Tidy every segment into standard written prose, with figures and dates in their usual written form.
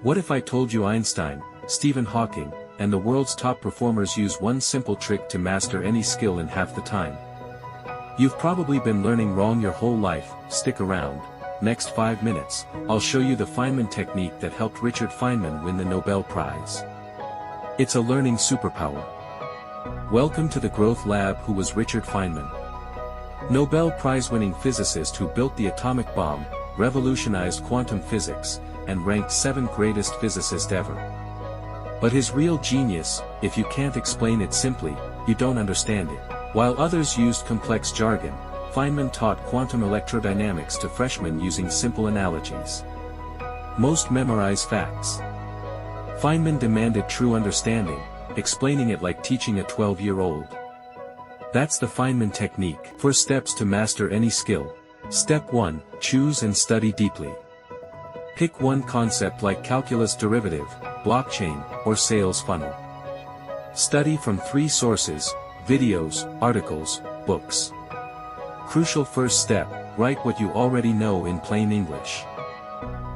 What if I told you Einstein, Stephen Hawking, and the world's top performers use one simple trick to master any skill in half the time? You've probably been learning wrong your whole life. Stick around. Next 5 minutes, I'll show you the Feynman technique that helped Richard Feynman win the Nobel Prize. It's a learning superpower. Welcome to the Growth Lab. Who was Richard Feynman? Nobel Prize-winning physicist who built the atomic bomb, revolutionized quantum physics, and ranked 7th greatest physicist ever. But his real genius, if you can't explain it simply, you don't understand it. While others used complex jargon, Feynman taught quantum electrodynamics to freshmen using simple analogies. Most memorize facts. Feynman demanded true understanding, explaining it like teaching a 12-year-old. That's the Feynman technique. 4 steps to master any skill. Step 1, choose and study deeply. Pick one concept like calculus derivative, blockchain, or sales funnel. Study from 3 sources: videos, articles, books. Crucial first step, write what you already know in plain English.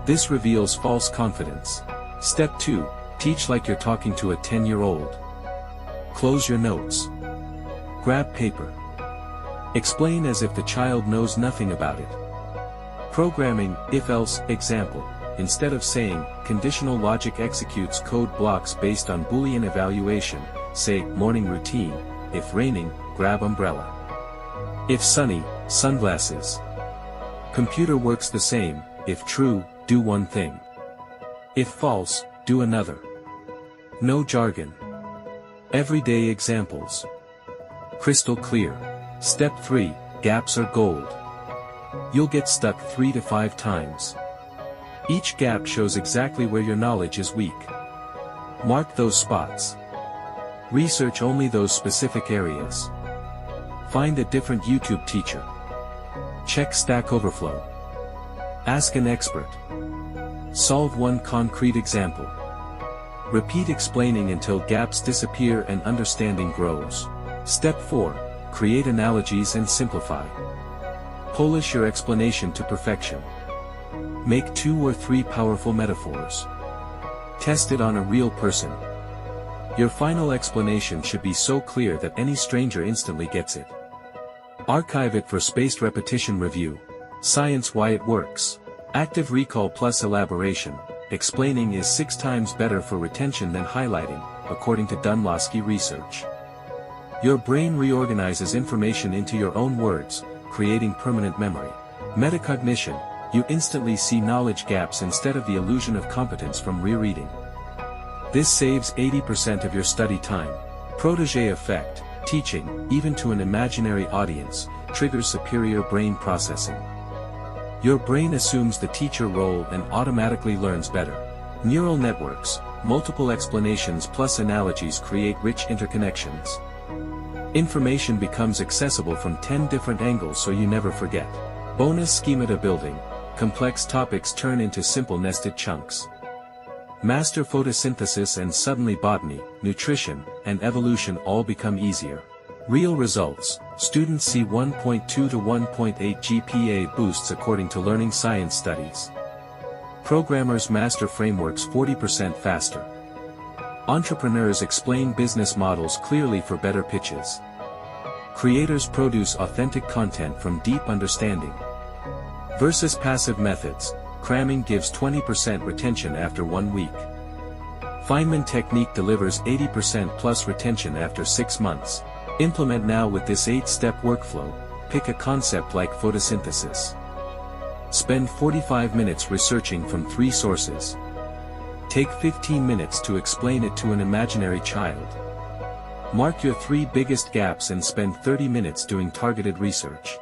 This reveals false confidence. Step 2, teach like you're talking to a 10-year-old. Close your notes. Grab paper. Explain as if the child knows nothing about it. Programming, if-else, example. Instead of saying, conditional logic executes code blocks based on Boolean evaluation, say, morning routine. If raining, grab umbrella. If sunny, sunglasses. Computer works the same. If true, do one thing. If false, do another. No jargon. Everyday examples. Crystal clear. Step 3, gaps are gold. You'll get stuck 3 to 5 times. Each gap shows exactly where your knowledge is weak. Mark those spots. Research only those specific areas. Find a different YouTube teacher. Check Stack Overflow. Ask an expert. Solve one concrete example. Repeat explaining until gaps disappear and understanding grows. Step 4, create analogies and simplify. Polish your explanation to perfection. Make 2 or 3 powerful metaphors. Test it on a real person. Your final explanation should be so clear that any stranger instantly gets it. Archive it for spaced repetition review. Science why it works. Active recall plus elaboration. Explaining is 6 times better for retention than highlighting, according to Dunlosky research. Your brain reorganizes information into your own words, creating permanent memory. Metacognition. You instantly see knowledge gaps instead of the illusion of competence from rereading. This saves 80% of your study time. Protégé effect. Teaching, even to an imaginary audience, triggers superior brain processing. Your brain assumes the teacher role and automatically learns better. Neural networks, multiple explanations plus analogies create rich interconnections. Information becomes accessible from 10 different angles so you never forget. Bonus schemata building. Complex topics turn into simple nested chunks. Master photosynthesis and suddenly botany, nutrition, and evolution all become easier. Real results. Students see 1.2 to 1.8 GPA boosts according to learning science studies. Programmers master frameworks 40% faster. Entrepreneurs explain business models clearly for better pitches. Creators produce authentic content from deep understanding. Versus passive methods, cramming gives 20% retention after 1 week. Feynman technique delivers 80% plus retention after 6 months. Implement now with this 8-step workflow. Pick a concept like photosynthesis. Spend 45 minutes researching from 3 sources. Take 15 minutes to explain it to an imaginary child. Mark your 3 biggest gaps and spend 30 minutes doing targeted research.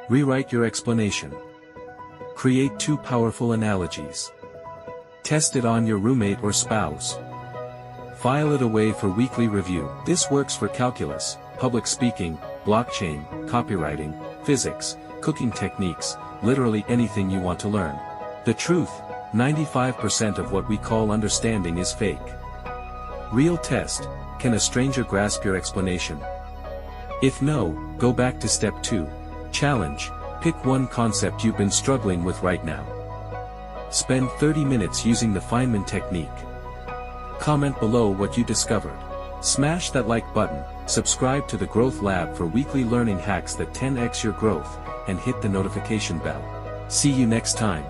Rewrite your explanation. Create 2 powerful analogies. Test it on your roommate or spouse. File it away for weekly review. This works for calculus, public speaking, blockchain, copywriting, physics, cooking techniques, literally anything you want to learn. The truth, 95% of what we call understanding is fake. Real test, can a stranger grasp your explanation? If no, go back to step 2. Challenge, pick one concept you've been struggling with right now. Spend 30 minutes using the Feynman technique. Comment below what you discovered. Smash that like button, subscribe to the Growth Lab for weekly learning hacks that 10x your growth, and hit the notification bell. See you next time.